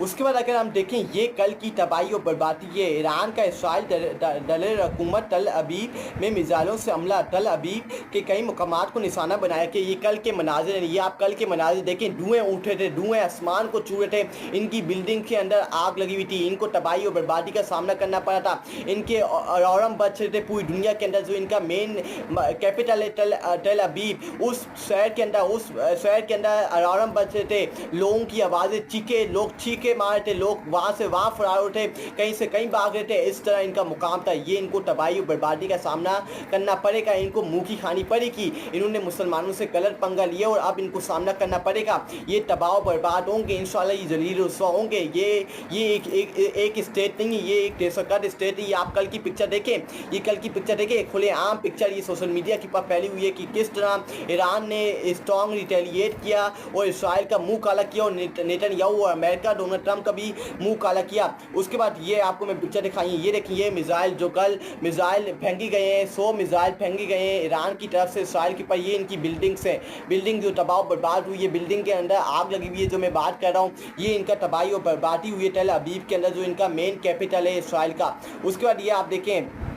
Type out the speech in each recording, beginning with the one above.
उसके बाद अगर हम देखें ये कल की तबाही और बर्बादी, ये ईरान का इसराइल दलेर हुकूमत तल अबीब में मिसाइलों से हमला, तल अबीब के कई मकामात को निशाना बनाया कि ये कल के मनाजिर हैं। ये आप कल के मनाजिर देखें, धुएँ उठ रहे थे, धुएँ आसमान को छू रहे थे, इनकी बिल्डिंग के अंदर आग लगी हुई थी, इनको तबाही और बर्बादी का सामना करना पड़ा था। इनके अलार्म बज रहे थे पूरी दुनिया के अंदर। जो इनका मेन कैपिटल है टेल अबीब, उस शहर के अंदर अलार्म बज रहे थे, लोगों की आवाज़ें, चीखे, लोग चीखे मार रहे थे, लोग वहाँ से वहाँ फरार उठे, कहीं से कहीं भाग रहे थे। इस तरह इनका मुकाम था। ये इनको तबाही और बर्बादी का सामना करना पड़ेगा, इनको मुँह की खानी पड़ेगी। इन्होंने मुसलमानों से गलत पंगा लिया और अब इनको सामना करना पड़ेगा। ये तबाह और बर्बाद होंगे इंशाल्लाह, ये जलील रुस्वा होंगे। ये एक स्टेट नहीं है, ये एक दहशतगर्द स्टेट है। ये आप कल की पिक्चर देखें, ये कल की पिक्चर देखें, खुलेआम पिक्चर ये सोशल मीडिया के पास फैली हुई है कि किस तरह ईरान ने स्ट्रॉन्ग रिटेलिएट किया और इसराइल का मुंह काला किया और नेतन्याहू और अमेरिका डोनाल्ड ट्रंप का भी मुंह काला किया। उसके बाद ये आपको मैं पिक्चर दिखाई, ये देखिए, ये मिसाइल जो कल मिसाइल फेंकी गए हैं, 100 मिसाइल फेंकी गए हैं ईरान की तरफ से इसराइल के पास। ये इनकी बिल्डिंग्स है, बिल्डिंग जो तबाह बर्बाद हुई है, बिल्डिंग के अंदर आग लगी हुई है जो मैं बात कर रहा हूँ, ये इनका तबाही और बर्बादी हुई है टेल अबीब के अंदर, जो इनका मेन कैपिटल है इसराइल का। उसके बाद ये आप देखें,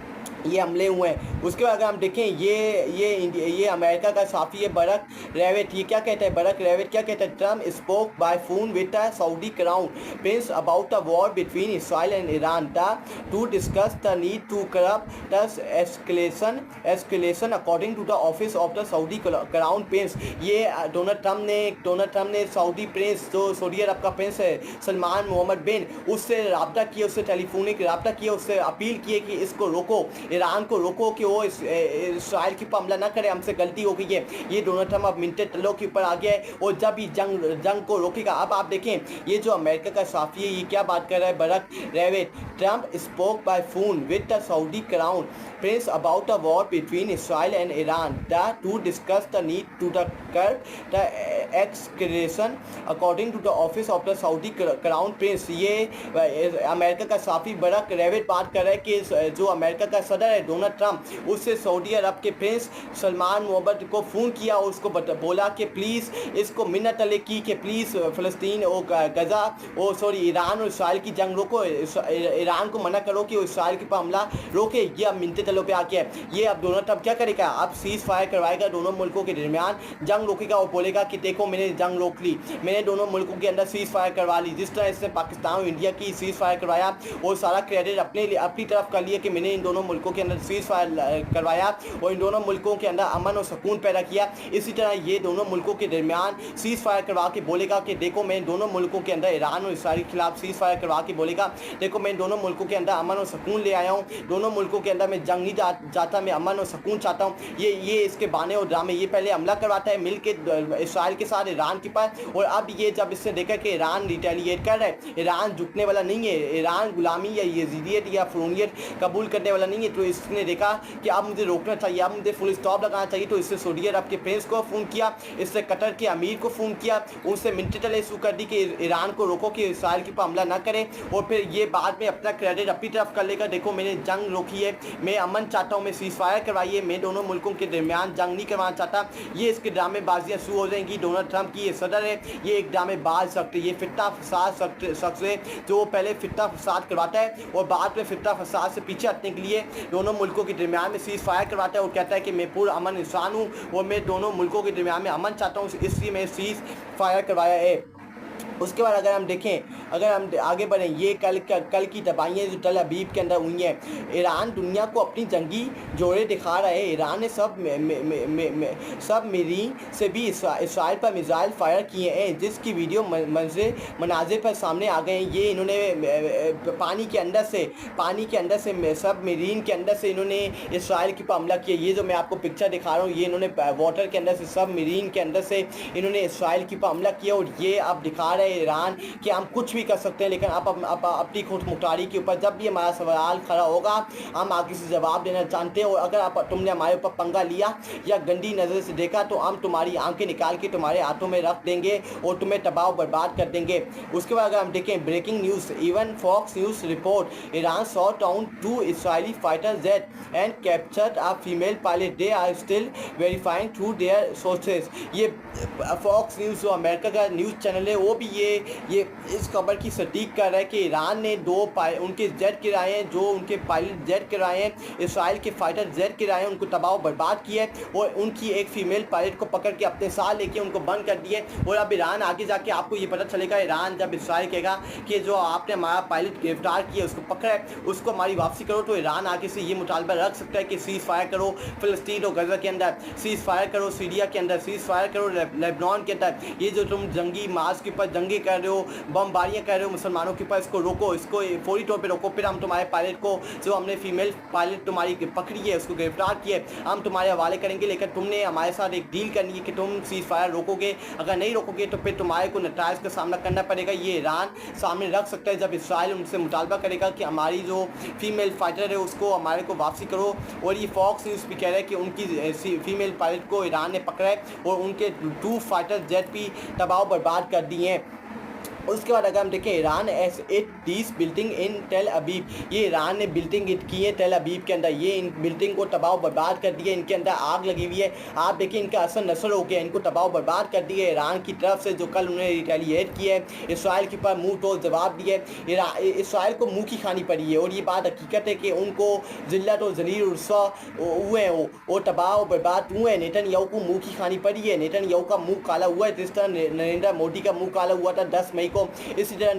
ये हमले हुए हैं। उसके बाद अगर हम देखें, ये अमेरिका का साफ़ी है बरक रेवेट, ये क्या कहता है बरक रेवेट, क्या कहता है, Trump spoke by phone with the Saudi crown prince about the war between Israel and Iran to discuss the need to curb the escalation according to the office of the Saudi crown prince. ये Donald Trump ने Saudi prince, जो Saudi Arab का prince है सलमान मोहम्मद बिन, उससे रब्ता किया, उससे telephonic रब्ता किया, उससे अपील की कि इसको रोको, ईरान को रोको कि वो इसराइल के ऊपर हमला ना करे, हमसे गलती हो गई है। ये डोनाल्ड ट्रम्प अब मिनटे तलों के ऊपर आ गया है और जब ही जंग को रोकेगा। अब आप देखें, ये जो अमेरिका का साफ़ी है ये क्या बात कर रहा है Barak Ravid, Trump spoke by phone with the Saudi crown prince about the war between Israel and Iran to discuss the need to the curb the escalation according to the office of the Saudi crown prince. ये America का साफ़ी बरक रेवेट बात कर रहा है कि जो America का सदर है डोनाल्ड ट्रम्प, उससे सऊदी अरब के प्रिंस सलमान मोहम्मद को फ़ोन किया और उसको बोला कि प्लीज़ इसको मिन्नत अले की कि प्लीज़ फ़लस्तीन और गज़ा और सॉरी ईरान और इसराइल की जंग रोको, ईरान को मना करो कि वो इसराइल के ऊपर हमला रोके। ये अब मिनटे तलों पे आके है। ये अब डोनाल्ड ट्रम्प क्या करेगा, अब सीज़ फायर करवाएगा, दोनों मुल्कों के दरमियान जंग रोकेगा और बोलेगा कि देखो मैंने जंग रोक ली, मैंने दोनों मुल्कों के अंदर सीज़ फायर करवा ली। जिस तरह इसने पाकिस्तान और इंडिया की सीज़ फायर करवाया और सारा क्रेडिट अपनी तरफ कर लिया कि मैंने इन दोनों मुल्कों के अंदर सीज़ फायर करवाया और इन दोनों मुल्कों के अंदर अमन और सुकून पैदा किया। इसी तरह ये दोनों मुल्कों के दरमियान सीज़ फायर करवा के बोलेगा कि देखो मैं दोनों मुल्कों के अंदर ईरान और इसराइल के खिलाफ सीज़ फायर करवा के बोलेगा देखो मैं दोनों मुल्कों के अंदर अमन और सुकून ले आया हूँ, दोनों मुल्कों के अंदर मैं जंग नहीं चाहता, मैं अमन और सुकून चाहता हूँ। ये इसके बहाने और ड्रामे, ये पहले हमला करवाता है मिल के इसराइल के साथ ईरान के पास, और अब ये जब इससे देखा कि ईरान रिटेलिएट कर रहा है, ईरान झुकने वाला नहीं है, ईरान गुलामी या यजीदियत या फ़ुरूनियत कबूल करने वाला नहीं है, तो इसने देखा कि अब मुझे रोकना चाहिए, अब मुझे फुल स्टॉप लगाना चाहिए। तो इससे सऊदी अरब के प्रिंस को फ़ोन किया, इससे कतर के अमीर को फ़ोन किया, उनसे मिनटे तले शुरू कर दी कि ईरान को रोको कि इसराइल के ऊपर हमला ना करे, और फिर ये बाद में अपना क्रेडिट अपनी तरफ कर लेगा, देखो मैंने जंग रोकी है, मैं अमन चाहता हूँ, मैं सीज़ फायर करवाइए, मैं दोनों मुल्कों के दरमियान जंग नहीं करवाना चाहता। ये इसके ड्रामेबाजियाँ शुरू हो जाएंगी। डोनाल्ड ट्रंप की ये सदर है, ये एक ड्रामेबाज शख्स है, ये फितना फसाद शख्स है जो पहले फितना फसाद करवाता है और बाद में फितना फसाद से पीछे हटने के लिए दोनों मुल्कों के दरमियान में सीज़ फायर करवाता है और कहता है कि मैं पूरा अमन इंसान हूँ और मैं दोनों मुल्कों के दरमियान में अमन चाहता हूँ, इसलिए मैं सीज़ फायर करवाया है। उसके बाद अगर हम देखें, अगर हम आगे बढ़ें, ये कल की तबाहियाँ जो तल अबीब के अंदर हुई हैं, ईरान दुनिया को अपनी जंगी जोड़े दिखा रहा है। ईरान ने सब मेरीन से भी इसराइल पर मिसाइल फायर किए हैं, जिसकी वीडियो मनाजिर पर सामने आ गए हैं। ये इन्होंने पानी के अंदर से सब मेरीन के अंदर से इन्होंने इसराइल के ऊपर हमला किया। ये जो मैं आपको पिक्चर दिखा रहा हूँ, ये इन्होंने वाटर के अंदर से, सब मेरीन के अंदर से इन्होंने इसराइल के ऊपर हमला किया और ये अब दिखा रहे ईरान कि हम कुछ भी कर सकते हैं, लेकिन आप अपनी खुद मुख्तारी के ऊपर जब भी हमारा सवाल खड़ा होगा हम आगे से जवाब देना जानते हैं, और अगर तुमने हमारे ऊपर पंगा लिया या गंदी नज़र से देखा तो हम तुम्हारी आंखें निकाल के तुम्हारे हाथों में रख देंगे और तुम्हें तबाह बर्बाद कर देंगे। उसके बाद अगर हम देखें breaking news, even Fox news report, Iran shot down 2 Israeli fighter jet and captured a female pilot, they are still verifying through their sources. ये फॉक्स न्यूज़ जो अमेरिका का न्यूज़ चैनल है वो भी ये इस खबर की सटीक कर रहा है कि ईरान ने उनके जेट गिराए हैं, जो उनके पायलट जेट गिराए हैं, इसराइल के फाइटर जेट गिराए हैं, उनको तबाह बर्बाद किया है और उनकी एक फीमेल पायलट को पकड़ के अपने साथ लेके उनको बंद कर दिए। और अब ईरान आगे जाके आपको ये पता चलेगा, ईरान जब इसराइल कहेगा कि जो आपने हमारा पायलट गिरफ्तार किया उसको पकड़ा है उसको हमारी वापसी करो, तो ईरान आगे से ये मुतालबा रख सकता है कि सीज़ फायर करो फ़लस्तीन और गज़ा के अंदर, सीज़ फायर करो सीरिया के अंदर, सीज़ फायर करो लेबनान के अंदर। ये जो तुम जंगी मार्च के ऊपर दंगे कर रहे हो, बमबारियाँ कर रहे हो मुसलमानों के ऊपर, इसको रोको, इसको फौरी तौर पर रोको। फिर हम तुम्हारे पायलट को, जो हमने फीमेल पायलट तुम्हारी पकड़ी है उसको गिरफ्तार किया है, हम तुम्हारे हवाले करेंगे, लेकिन तुमने हमारे साथ एक डील करनी है कि तुम सीज़ फायर रोकोगे, अगर नहीं रोकोगे तो फिर तुम्हारे को नताइज का सामना करना पड़ेगा। ये ईरान सामने रख सकता है जब इसराइल उनसे मुतालबा करेगा कि हमारी जो फीमेल फाइटर है उसको हमारे को वापसी करो। और ये फॉक्स न्यूज़ भी कह रहा है कि उनकी फीमेल पायलट को ईरान ने पकड़ा है और उनके 2 फाइटर जेट भी तबाह बर्बाद कर दिए हैं। उसके बाद अगर हम देखें, Iran S-830 building in Tel Aviv, ये ईरान ने बिल्डिंग हिट की है टेल अबीब के अंदर, ये इन बिल्डिंग को तबाह बर्बाद कर दिया, इनके अंदर आग लगी हुई है। आप देखिए इनका असर नसर हो गया, इनको तबाह बर्बाद कर दिया ईरान की तरफ से, जो कल उन्होंने रिटेलिएट किया है, इसराइल के ऊपर मुँह तोड़ जवाब दिया है। इसराइल को मुँह की खानी पड़ी है और ये बात हकीकत है कि उनको जिल्लत और ज़लील रुस्वा हुए हैं और तबाह बर्बाद हुए हैं। नेतन्याहू को मुँह की खानी पड़ी है, नेतन्याहू का मुँह काला हुआ है, जिस तरह नरेंद्र मोदी का मुँह काला हुआ था 10 मई को, इसी तरह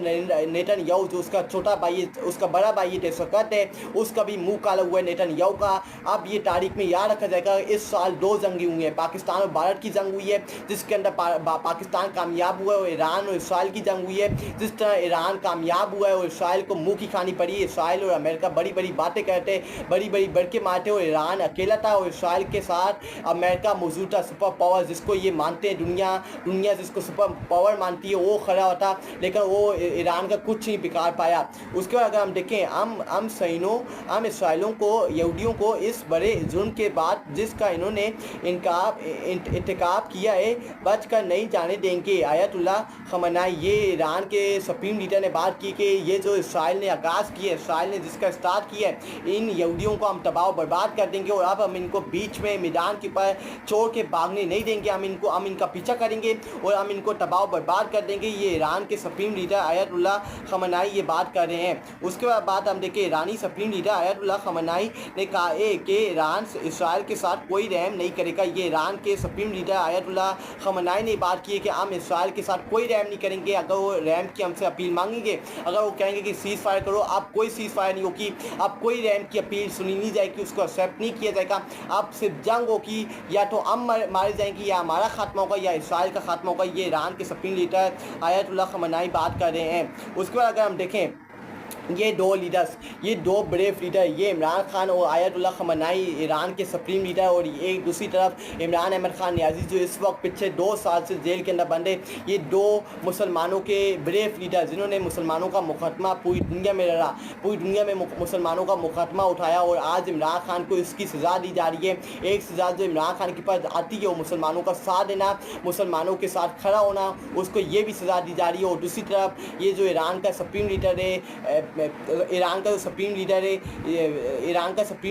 नेतन्याहू जो उसका छोटा भाई है, उसका बड़ा भाई है शौकत है, उसका भी मुंह काला हुआ है नेतन्याहू का। अब ये तारीख में याद रखा जाएगा, इस साल 2 जंगें हुई हैं, पाकिस्तान और भारत की जंग हुई है जिसके अंदर पाकिस्तान कामयाब हुआ है, और ईरान और इसराइल की जंग हुई है जिस तरह ईरान कामयाब हुआ है और इसराइल को मुँह की खानी पड़ी। इसराइल और अमेरिका बड़ी बड़ी बातें करते, बड़ी बड़ी बड़के मारते और ईरान अकेला था और इसराइल के साथ अमेरिका मौजूद था, सुपर पावर जिसको ये मानते हैं, दुनिया जिसको सुपर पावर मानती है वो खड़ा होता, लेकिन वो ईरान का कुछ नहीं बिगाड़ पाया। उसके बाद अगर हम देखें, हम इसराइलों को, यहूदियों को इस बड़े जुर्म के बाद जिसका इन्होंने इंतकाब किया है बच कर नहीं जाने देंगे। आयतुल्लाह खमनाई, ये ईरान के सुप्रीम लीडर ने बात की कि ये जो इसराइल ने आगाज़ किया, इसराइल ने जिसका स्टार्ट किया है, इन यहूदियों को हम तबाह बर्बाद कर देंगे और अब हम इनको बीच में मैदान के पर छोड़ के भागने नहीं देंगे, हम इनका पीछा करेंगे और हम इनको तबाह बर्बाद कर देंगे। ये ईरान के सुप्रीम लीडर आयतुल्लाह खमनाई ये बात कर रहे हैं। उसके बाद बात हम देखें, ईरानी सुप्रीम लीडर आयतुल्लाह खमनाई ने कहा है कि ईरान इसराइल के साथ कोई रहम नहीं करेगा। ये ईरान के सुप्रीम लीडर आयतुल्लाह खमनाई ने बात की है कि हम इसराइल के साथ कोई रहम नहीं करेंगे। अगर वो रहम की हमसे अपील मांगेंगे, अगर वो कहेंगे कि सीज़ फायर करो, अब कोई सीज़ फायर नहीं होगी, अब कोई रहम की अपील सुनी नहीं जाएगी, उसको एक्सेप्ट नहीं किया जाएगा। अब सिर्फ जंग होगी, या तो हम मारे जाएंगे या हमारा खात्मा होगा या इसराइल का खात्मा होगा। ये ईरान के सुप्रीम लीडर आयतुल्लाह खमनाई बात कर रहे हैं। उसके बाद अगर हम देखें, ये 2 लीडर्स, ये 2 ब्रेव लीडर, ये इमरान खान और आयतुल्लाह खमनाई ईरान के सुप्रीम लीडर, और एक दूसरी तरफ इमरान अहमद खान नियाज़ी जो इस वक्त पिछले 2 साल से जेल के अंदर बंद है। ये 2 मुसलमानों के ब्रेव लीडर जिन्होंने मुसलमानों का मुकदमा पूरी दुनिया में लड़ा, पूरी दुनिया में मुसलमानों का मुकदमा उठाया, और आज इमरान खान को इसकी सज़ा दी जा रही है। एक सज़ा जो इमरान खान के पास आती है वो मुसलमानों का साथ देना, मुसलमानों के साथ खड़ा होना, उसको ये भी सज़ा दी जा रही है। और दूसरी तरफ ये जो ईरान का सुप्रीम लीडर है, ईरान का जो सुप्रीम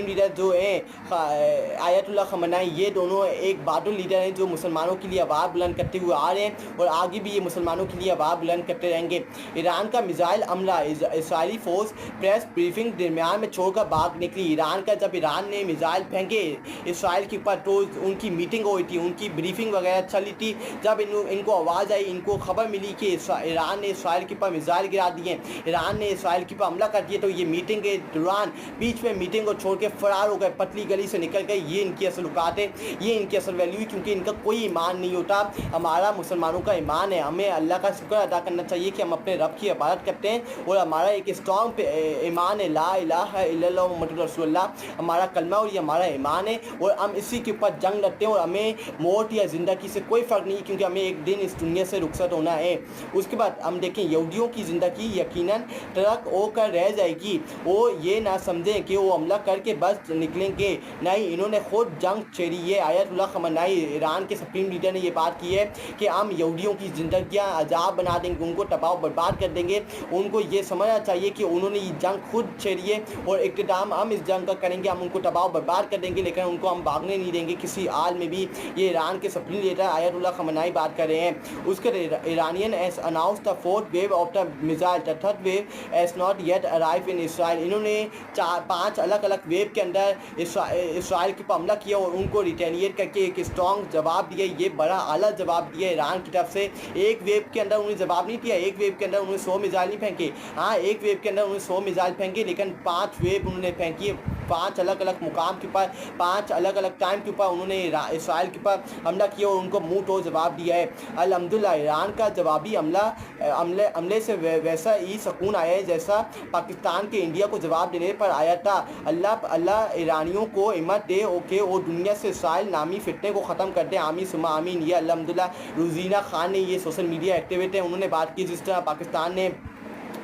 लीडर जो है आयतुल्लाह खमनाई, ये दोनों एक बहादुर लीडर हैं जो मुसलमानों के लिए आवाज़ बुलंद करते हुए आ रहे हैं और आगे भी ये मुसलमानों के लिए आवाज़ बुलंद करते रहेंगे। ईरान का मिसाइल हमला, इसराइली फोर्स प्रेस ब्रीफिंग दरमियान में छोड़कर भाग निकली। जब ईरान ने मिसाइल फेंके इसराइल के ऊपर तो उनकी मीटिंग हुई थी, उनकी ब्रीफिंग वगैरह चली थी। जब इनको आवाज़ आई, इनको खबर मिली कि ईरान ने इसराइल के ऊपर मिसाइल गिरा दिए, ईरान ने इसराइल के ऊपर हमला कर दिया, तो ये मीटिंग के दौरान बीच में मीटिंग को छोड़ के फरार हो गए, पतली गली से निकल गए। ये इनकी असल औकात है, ये इनकी असल वैल्यू है, क्योंकि इनका कोई ईमान नहीं होता। हमारा मुसलमानों का ईमान है, हमें अल्लाह का शुक्र अदा करना चाहिए कि हम अपने रब की इबादत करते हैं और हमारा एक स्ट्रॉन्ग ईमान है, ला इलाहा इल्लल्लाह मुहम्मदुर रसूलुल्लाह, हमारा कलमा और ये हमारा ईमान है और हम इसी के ऊपर जंग लड़ते हैं और हमें मौत या ज़िंदगी से कोई फ़र्क नहीं, क्योंकि हमें एक दिन इस दुनिया से रुखसत होना है। उसके बाद हम देखें, यहूदियों की ज़िंदगी यकीनन ट्रक होकर रह जाएगी। वो ये ना समझें कि वो हमला करके बस निकलेंगे, नहीं, इन्होंने खुद जंग छेड़ी है। आयतुल्लाह खamenei ईरान के सुप्रीम लीडर ने ये बात की है कि हम यहूदियों की ज़िंदगियाँ अजाब बना देंगे, उनको तबाह बर्बाद कर देंगे। उनको ये समझना चाहिए कि उन्होंने ये जंग खुद छेड़ी है और इक़्तिदाम हम इस जंग का करेंगे, हम उनको तबाह बर्बाद कर देंगे, लेकिन उनको हम भागने नहीं देंगे किसी हाल में भी। ये ईरान के सुप्रीम लीडर आयतुल्लाह खamenei बात कर रहे हैं। उसके Iranians announce the fourth wave of the missile, the third wave has not yet arrive in Israel. इन्होंने 4-5 अलग अलग वेव के अंदर इसराइल के ऊपर हमला किया और उनको रिटेलिएट करके एक स्ट्रॉन्ग जवाब दिया। ये बड़ा आला जवाब दिया ईरान की तरफ से। एक वेव के अंदर उन्होंने जवाब नहीं दिया, एक वेव के अंदर उन्होंने 100 मिसाइल नहीं फेंके। हाँ, एक वेव के अंदर उन्होंने 100 मिसाइल फेंके, लेकिन 5 वेव उन्होंने फेंकी है। 5 अलग अलग मुकाम के ऊपर, 5 अलग अलग टाइम के ऊपर उन्होंने इसराइल के ऊपर हमला किया और उनको मुंह तोड़ जवाब दिया है। अल्हम्दुलिल्लाह ईरान का जवाबी हमले से वैसा ही सुकून आया है जैसा पाकिस्तान के इंडिया को जवाब देने पर आया था। अल्लाह ईरानियों को हिम्मत दे ओके और दुनिया से इसराइल नामी फितने को ख़त्म कर दे, आमीन सुम्मा आमीन। ये अल्हम्दुलिल्लाह रुजीना खान ने, ये सोशल मीडिया एक्टिविस्ट हैं, उन्होंने बात की। जिस तरह पाकिस्तान ने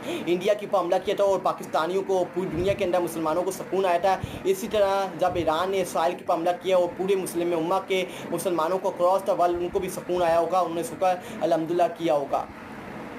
इंडिया के ऊपर हमला किया था और पाकिस्तानियों को, पूरी दुनिया के अंदर मुसलमानों को सुकून आया था, इसी तरह जब ईरान ने इसराइल के ऊपर हमला किया और पूरे मुस्लिम उम्मा के मुसलमानों को क्रॉस द वर्ल्ड उनको भी सुकून आया होगा, उन्होंने शुक्र अल्हम्दुलिल्लाह किया होगा।